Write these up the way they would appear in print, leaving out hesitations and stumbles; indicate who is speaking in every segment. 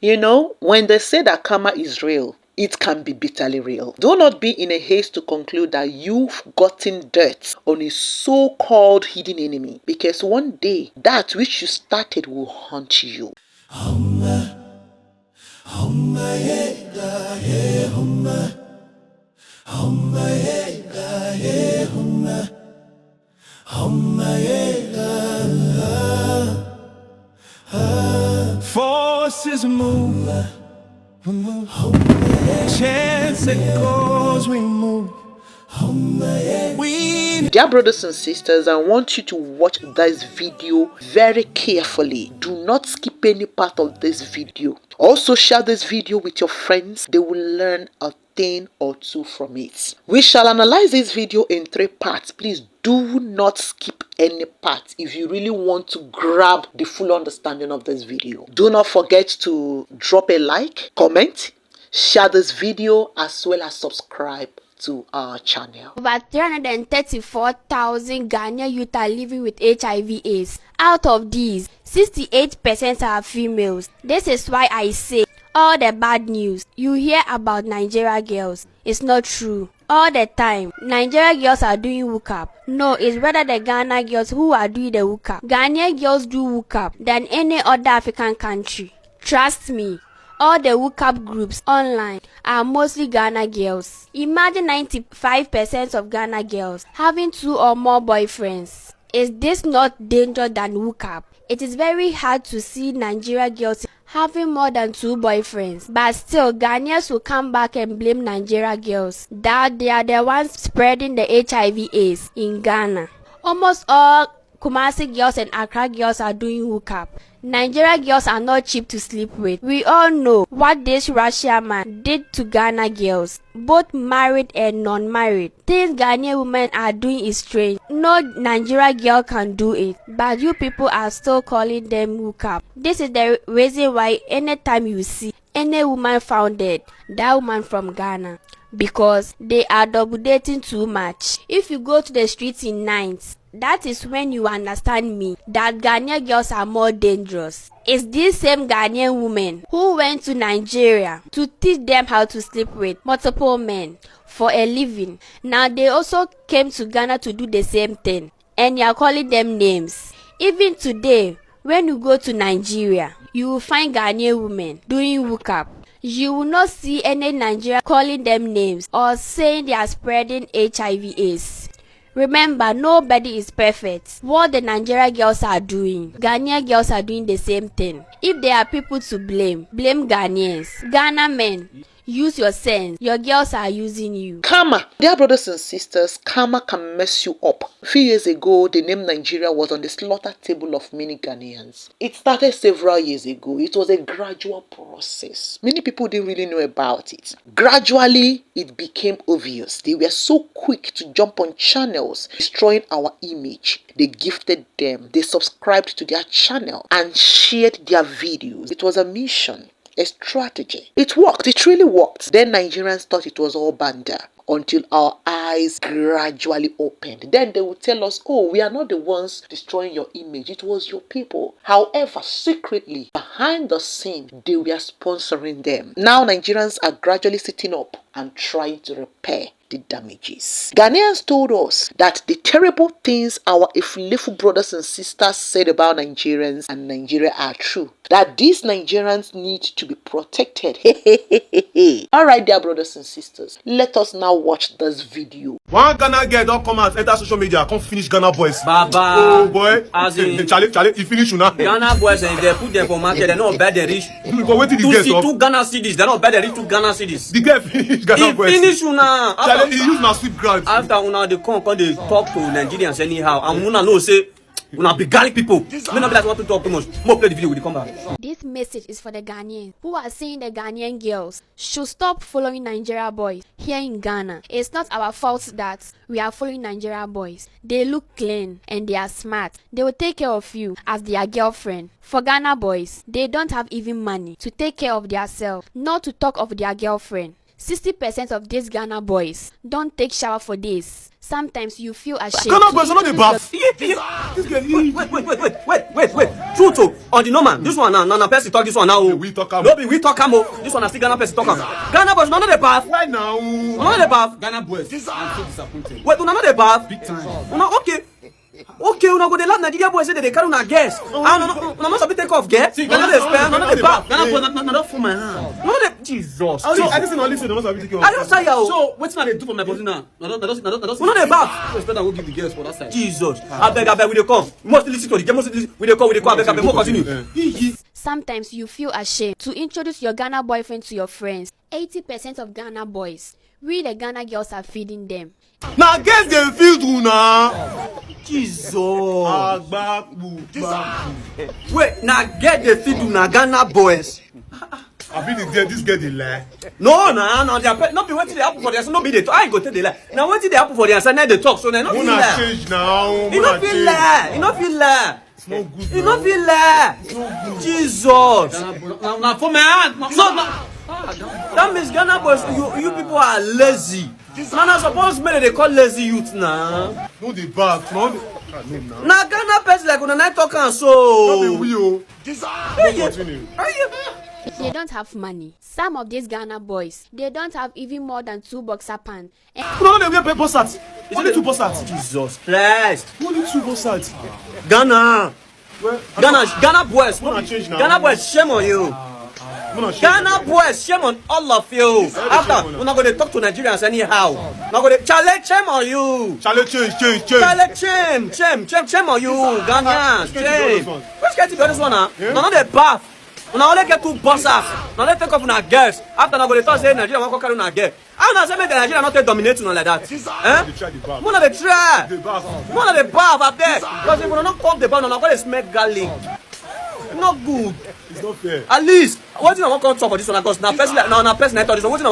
Speaker 1: You know, when they say that karma is real, it can be bitterly real. Do not be in a haste to conclude that you've gotten dirt on a so-called hidden enemy, because one day that which you started will haunt you.
Speaker 2: Forces move, chance it goes, we move.
Speaker 1: Dear brothers and sisters, I want you to watch this video very carefully. Do not skip any part of this video. Also share this video with your friends. They will learn a thing or two from it. We shall analyze this video in 3 parts. Please do not skip any part if you really want to grab the full understanding of this video. Do not forget to drop a like, comment, share this video, as well as subscribe to our channel.
Speaker 3: Over 334,000 Ghanaian youth are living with HIV/AIDS. Out of these, 68% are females. This is why I say all the bad news you hear about Nigeria girls is not true. All the time, Nigeria girls are doing hookup. No, it's rather the Ghana girls who are doing the hookup. Ghanaian girls do hookup than any other African country. Trust me. All the hookup groups online are mostly Ghana girls. Imagine 95% of Ghana girls having 2 or more boyfriends. Is this not dangerous than hookup? It is very hard to see Nigeria girls having more than 2 boyfriends. But still, Ghanaians will come back and blame Nigeria girls that they are the ones spreading the HIV/AIDS in Ghana. Almost all Kumasi girls and Accra girls are doing hookup. Nigeria girls are not cheap to sleep with. We all know what this Russian man did to Ghana girls, both married and non-married. Things Ghanaian women are doing is strange. No Nigeria girl can do it, but you people are still calling them hookup. This is the reason why anytime you see any woman found dead, that woman from Ghana, because they are double dating too much. If you go to the streets in nights, that is when you understand me that Ghanaian girls are more dangerous. It's these same Ghanaian women who went to Nigeria to teach them how to sleep with multiple men for a living. Now they also came to Ghana to do the same thing, and you are calling them names. Even today, when you go to Nigeria, you will find Ghanaian women doing hookup. You will not see any Nigerian calling them names or saying they are spreading HIV/AIDS. Remember, nobody is perfect. What the Nigeria girls are doing, Ghanaian girls are doing the same thing. If there are people to blame, blame Ghanaians. Ghana men, use your sense. Your girls are using you.
Speaker 1: Karma. Dear brothers and sisters, karma can mess you up. A few years ago, the name Nigeria was on the slaughter table of many Ghanaians. It started several years ago. It was a gradual process. Many people didn't really know about it. Gradually, it became obvious. They were so quick to jump on channels, destroying our image. They gifted them. They subscribed to their channel and shared their videos. It was a mission. A strategy. It worked. It really worked. Then Nigerians thought it was all banda until our eyes gradually opened. Then they would tell us, oh, we are not the ones destroying your image. It was your people. However, secretly, behind the scene, they were sponsoring them. Now Nigerians are gradually sitting up and trying to repair the damages. Ghanaians told us that the terrible things our Iflifu brothers and sisters said about Nigerians and Nigeria are true. That these Nigerians need to be protected. Alright, dear brothers and sisters, let us now watch this video.
Speaker 4: One Ghana girl don't come out enter social media, come finish Ghana boys.
Speaker 5: Baba,
Speaker 4: oh boy,
Speaker 5: as in
Speaker 4: Charlie, you finish you now.
Speaker 5: Ghana boys and they put them for market, they're not bad, they reach.
Speaker 4: But wait till the girl talk.
Speaker 5: 2 Ghana cities, they're not bad, they reach 2 Ghana cities.
Speaker 4: The girl finish Ghana boys.
Speaker 5: He finish you now.
Speaker 4: Charlie, he use my sweet ground.
Speaker 5: After una they come they talk to Nigerians anyhow, and una know say una be Ghana people. We not be like want to talk too much. More play the video, we come back.
Speaker 3: This message is for the Ghanaians who are saying the Ghanaian girls should stop following Nigeria boys here in Ghana. It's not our fault that we are following Nigeria boys. They look clean and they are smart. They will take care of you as their girlfriend. For Ghana boys, they don't have even money to take care of themselves, not to talk of their girlfriend. 60% of these Ghana boys don't take shower for days. Sometimes you feel ashamed.
Speaker 4: Ghana boys are not the bath.
Speaker 5: Wait. Truth oh, on the normal. This one now person talk this one now.
Speaker 4: We talk am.
Speaker 5: No be we talk am oh. This one na still Ghana person talk am. Ghana boys no the bath.
Speaker 4: Why now?
Speaker 5: No the bath.
Speaker 6: Ghana boys, I'm so disappointed.
Speaker 5: Wait, una no the bath.
Speaker 6: Big time.
Speaker 5: Una okay. Okay, una go dey laugh Nigeria boys say they carry una guess. Ah, no sabi take off get. No dey spell, no dey bath.
Speaker 6: Ghana boys, not don't fool my hand.
Speaker 5: No dey Jesus.
Speaker 4: I just say, listen, no sabi take care of.
Speaker 5: I don't say you.
Speaker 6: So, what's not they do for my body now? No,
Speaker 5: We no dey bath.
Speaker 6: Respect and go give the girls for that side.
Speaker 5: Jesus. Abeg, we dey come. We must listen to the game. We dey come. Abeg, more continue.
Speaker 3: Sometimes you feel ashamed to introduce your Ghana boyfriend to your friends. 80% of Ghana boys, we the Ghana girls are feeding them.
Speaker 4: Now get them feel to now.
Speaker 5: Jesus.
Speaker 4: Wait,
Speaker 5: now get the feed na Ghana boys.
Speaker 4: I be this get the lie.
Speaker 5: No, they are not be waiting they happen for their son. No be they talk. I ain't go tell the lie. Now waiting they happen for their son. Now they talk. So they not feel lie.
Speaker 4: Change now.
Speaker 5: You not feel lie. You not feel lie.
Speaker 4: It's not good.
Speaker 5: You not feel lie. Jesus.
Speaker 6: Now for my hand.
Speaker 5: So that means Ghana boys, you people are lazy. Now suppose me they call lazy youth now.
Speaker 4: No the bath. No.
Speaker 5: Now Ghana person like when I talk and so.
Speaker 4: No be we oh. Continue.
Speaker 3: They don't have money. Some of these Ghana boys, they don't have even more than 2 boxer pants.
Speaker 4: No, they wear paper sats. Only 2 sats.
Speaker 5: Jesus Christ.
Speaker 4: Only 2 sats.
Speaker 5: Ghana boys.
Speaker 4: Change now.
Speaker 5: Ghana boys, shame on you. Ghana boys, shame on all of you. After, we're not going to talk to Nigerians anyhow. Not going to challenge, shame on you.
Speaker 4: Challenge, change.
Speaker 5: Challenge, shame on you. Ghanaians, shame. Which get to be this one, huh? None of the bath. Now only get 2 bosses. Now let's take off our girls. After now go to talk say Nigeria want to carry our girl. How now say make Nigeria not take dominate like that? Eh? One of the try. One of the bath up there. Because if we not come the bar, now go to smell garlic. Not good.
Speaker 4: It's not fair.
Speaker 5: At least, what do you want to talk for this one? Because now person I thought this one.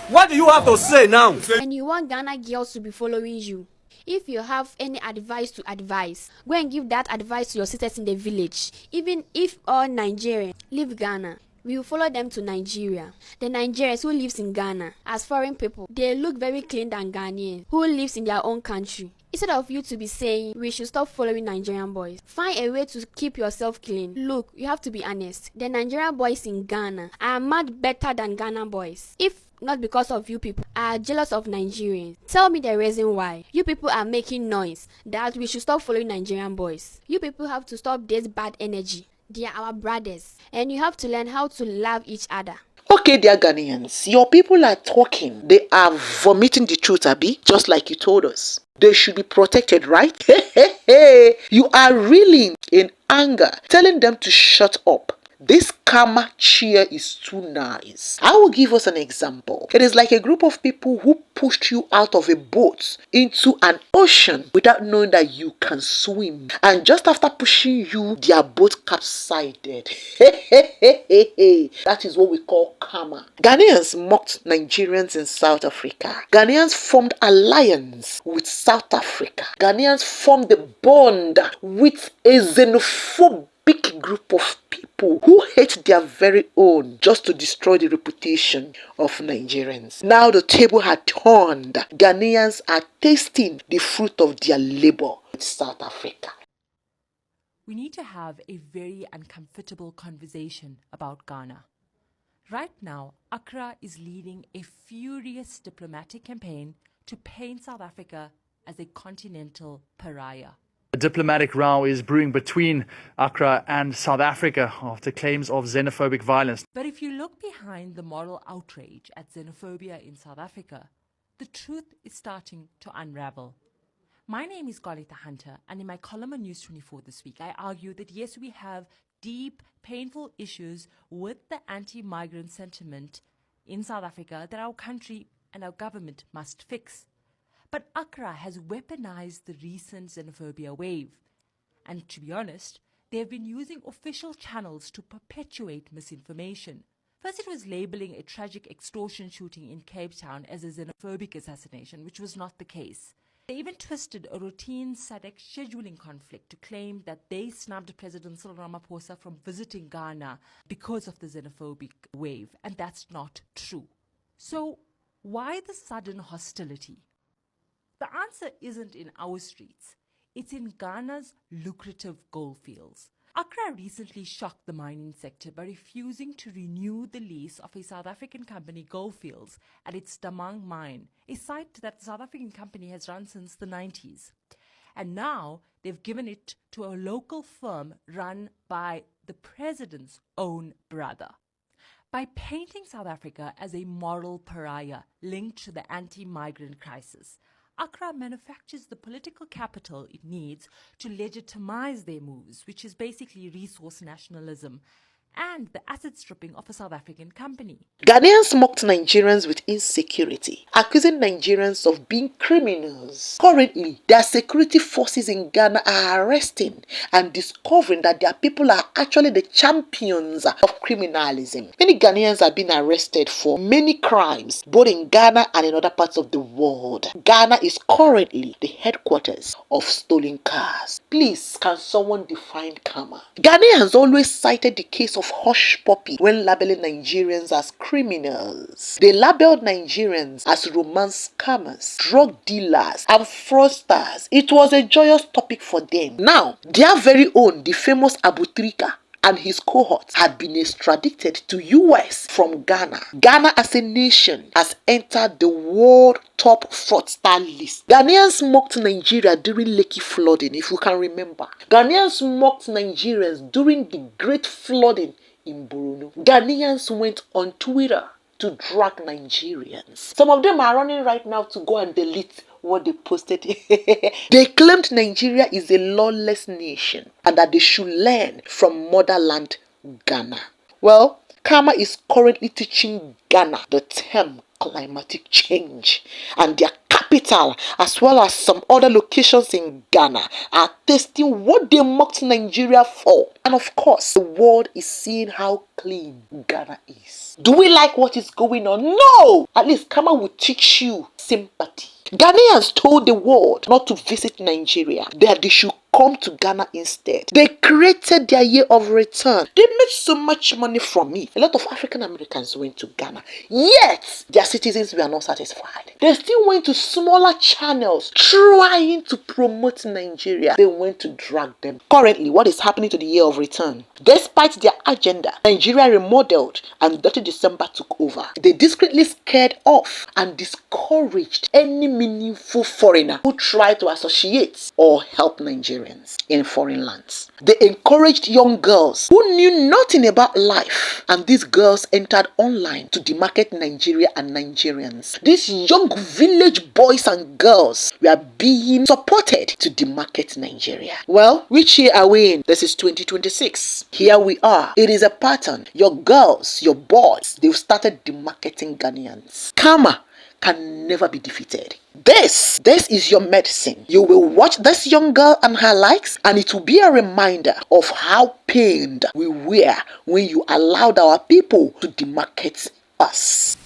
Speaker 5: What do you have to say now?
Speaker 3: And you want Ghana girls to be following you. If you have any advice to advise, go and give that advice to your sisters in the village. Even if all Nigerians leave Ghana, we will follow them to Nigeria. The Nigerians who lives in Ghana, as foreign people, they look very clean than Ghanaians who lives in their own country. Instead of you to be saying we should stop following Nigerian boys, find a way to keep yourself clean. Look, you have to be honest. The Nigerian boys in Ghana are much better than Ghana boys. If not because of you people are jealous of Nigerians. Tell me the reason why. You people are making noise that we should stop following Nigerian boys. You people have to stop this bad energy. They are our brothers. And you have to learn how to love each other.
Speaker 1: Okay, dear Ghanaians, your people are talking. They are vomiting the truth, Abi, just like you told us. They should be protected, right? You are reeling in anger, telling them to shut up. This karma cheer is too nice. I will give us an example. It is like a group of people who pushed you out of a boat into an ocean without knowing that you can swim. And just after pushing you, their boat capsized. That is what we call karma. Ghanaians mocked Nigerians in South Africa. Ghanaians formed alliance with South Africa. Ghanaians formed a bond with a xenophobic big group of people who hate their very own just to destroy the reputation of Nigerians. Now the table had turned. Ghanaians are tasting the fruit of their labor with South Africa.
Speaker 7: We need to have a very uncomfortable conversation about Ghana. Right now, Accra is leading a furious diplomatic campaign to paint South Africa as a continental pariah.
Speaker 8: A diplomatic row is brewing between Accra and South Africa after claims of xenophobic violence.
Speaker 7: But if you look behind the moral outrage at xenophobia in South Africa, the truth is starting to unravel. My name is Golita Hunter, and in my column on News 24 this week, I argue that yes, we have deep, painful issues with the anti-migrant sentiment in South Africa that our country and our government must fix. But Accra has weaponized the recent xenophobia wave. And to be honest, they have been using official channels to perpetuate misinformation. First, it was labeling a tragic extortion shooting in Cape Town as a xenophobic assassination, which was not the case. They even twisted a routine SADC scheduling conflict to claim that they snubbed President Cyril Ramaphosa from visiting Ghana because of the xenophobic wave, and that's not true. So, Why the sudden hostility? The answer isn't in our streets. It's in Ghana's lucrative goldfields. Accra recently shocked the mining sector by refusing to renew the lease of a South African company Goldfields at its Damang mine, a site that the South African company has run since the 90s. And now they've given it to a local firm run by the president's own brother. By painting South Africa as a moral pariah linked to the anti-migrant crisis, Accra manufactures the political capital it needs to legitimize their moves, which is basically resource nationalism and the asset stripping of a South African company.
Speaker 1: Ghanaians mocked Nigerians with insecurity, accusing Nigerians of being criminals. Currently, their security forces in Ghana are arresting and discovering that their people are actually the champions of criminalism. Many Ghanaians have been arrested for many crimes, both in Ghana and in other parts of the world. Ghana is currently the headquarters of stolen cars. Please, can someone define karma? Ghanaians always cited the case of Hush Puppy when labeling Nigerians as criminals. They labeled Nigerians as romance scammers, drug dealers, and fraudsters. It was a joyous topic for them. Now, their very own, the famous Abu Trika, and his cohorts had been extradited to US from Ghana. Ghana as a nation has entered the world top fraudster list. Ghanaians mocked Nigeria during Lekki flooding, if you can remember. Ghanaians mocked Nigerians during the great flooding in Borno. Ghanaians went on Twitter to drag Nigerians. Some of them are running right now to go and delete what they posted. They claimed Nigeria is a lawless nation and that they should learn from motherland Ghana. Well, karma is currently teaching Ghana the term climatic change, and their capital as well as some other locations in Ghana are testing what they mocked Nigeria for. And of course, the world is seeing how clean Ghana is. Do we like what is going on? No! At least karma will teach you sympathy. Ghanaians told the world not to visit Nigeria, that they should come to Ghana instead. They created their year of return. They made so much money from it. A lot of African Americans went to Ghana, yet their citizens were not satisfied. They still went to smaller channels trying to promote Nigeria. They went to drag them. Currently, what is happening to the year of return? Despite their agenda, Nigeria remodeled and 30 December took over. They discreetly scared off and discouraged any meaningful foreigner who tried to associate or help Nigerians in foreign lands. They encouraged young girls who knew nothing about life, and these girls entered online to demarket Nigeria and Nigerians. These young village boys and girls were being supported to demarket Nigeria. Well, which year are we in? This is 2026. Here we are. It is a pattern. Your girls, your boys, they've started demarketing Ghanaians. Karma can never be defeated. This is your medicine. You will watch this young girl and her likes, and it will be a reminder of how pained we were when you allowed our people to demarket us.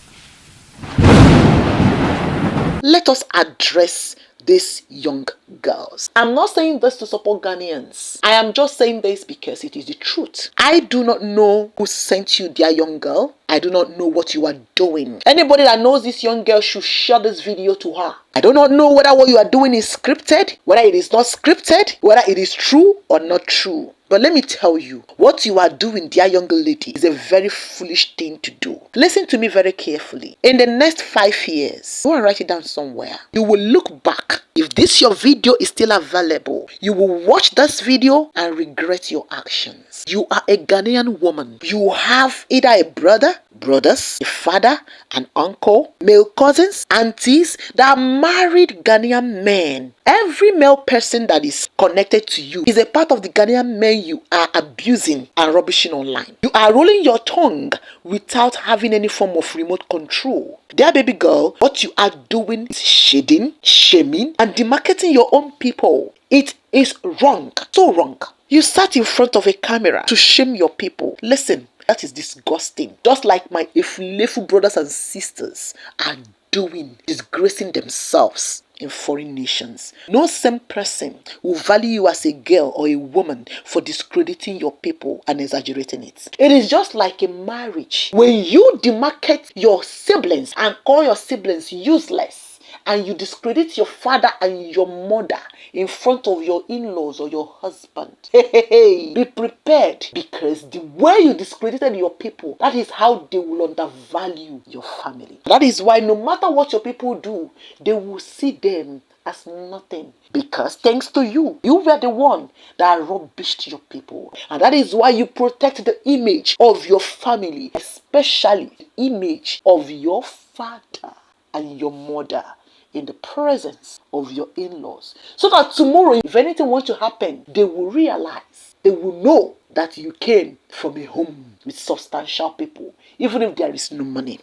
Speaker 1: Let us address these young girls. I'm not saying this to support Ghanaians. I am just saying this because it is the truth. I do not know who sent you their young girl. I do not know what you are doing. Anybody that knows this young girl should share this video to her. I do not know whether what you are doing is scripted, whether it is not scripted, whether it is true or not true. But let me tell you, what you are doing, dear young lady, is a very foolish thing to do. Listen to me very carefully. In the next 5 years, go and write it down somewhere. You will look back. If this your video is still available, you will watch this video and regret your actions. You are a Ghanaian woman. You have either a brother, brothers, a father, an uncle, male cousins, aunties that are married Ghanaian men. Every male person that is connected to you is a part of the Ghanaian men you are abusing and rubbishing online. You are rolling your tongue without having any form of remote control. Dear baby girl, what you are doing is shading, shaming, and demarketing your own people. It is wrong. So wrong. You sat in front of a camera to shame your people. Listen, that is disgusting. Just like my Efulefu brothers and sisters are doing, disgracing themselves in foreign nations. No same person will value you as a girl or a woman for discrediting your people and exaggerating it. It is just like a marriage. When you demarcate your siblings and call your siblings useless, and you discredit your father and your mother in front of your in-laws or your husband, be prepared, because the way you discredited your people, that is how they will undervalue your family. That is why no matter what your people do, they will see them as nothing, because thanks to you, you were the one that rubbished your people. And that is why you protect the image of your family, especially the image of your father and your mother in the presence of your in-laws, so that tomorrow, if anything wants to happen, they will realize, they will know that you came from a home with substantial people, even if there is no money.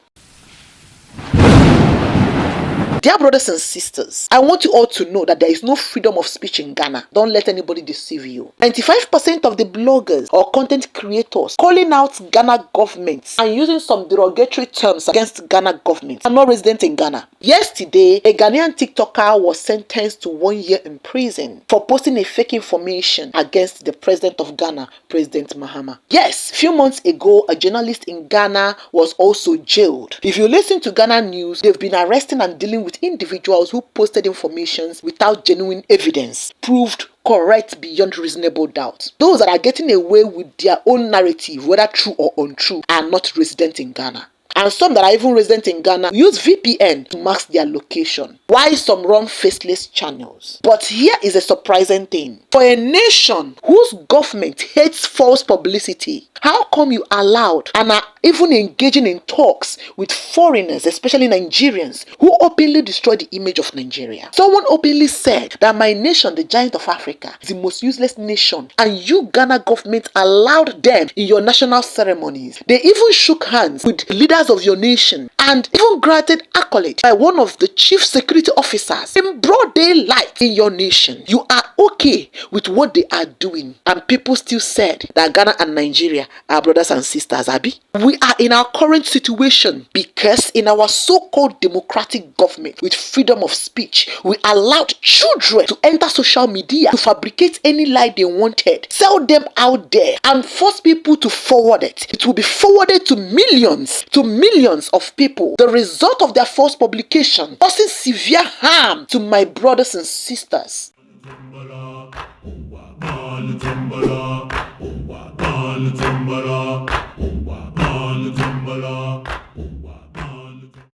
Speaker 1: Dear brothers and sisters, I want you all to know that there is no freedom of speech in Ghana. Don't let anybody deceive you. 95% of the bloggers or content creators calling out Ghana government and using some derogatory terms against Ghana government are not resident in Ghana. Yesterday, a Ghanaian TikToker was sentenced to 1 year in prison for posting a fake information against the president of Ghana, President Mahama. Yes, a few months ago, a journalist in Ghana was also jailed. If you listen to Ghana news, they've been arresting and dealing with individuals who posted information without genuine evidence, proved correct beyond reasonable doubt. Those that are getting away with their own narrative, whether true or untrue, are not resident in Ghana. And some that are even resident in Ghana use VPN to mask their location, while some run faceless channels. But here is a surprising thing. For a nation whose government hates false publicity, how come you allowed and are even engaging in talks with foreigners, especially Nigerians, who openly destroy the image of Nigeria? Someone openly said that my nation, the giant of Africa, is the most useless nation, and you, Ghana government, allowed them in your national ceremonies. They even shook hands with leaders of your nation and even granted accolade by one of the chief security officers in broad daylight in your nation. You are okay with what they are doing, and people still said that Ghana and Nigeria are brothers and sisters. Abi, we are in our current situation because in our so-called democratic government with freedom of speech, we allowed children to enter social media to fabricate any lie they wanted, sell them out there, and force people to forward it. It will be forwarded to millions of people. The result of their false publication causing severe harm to my brothers and sisters.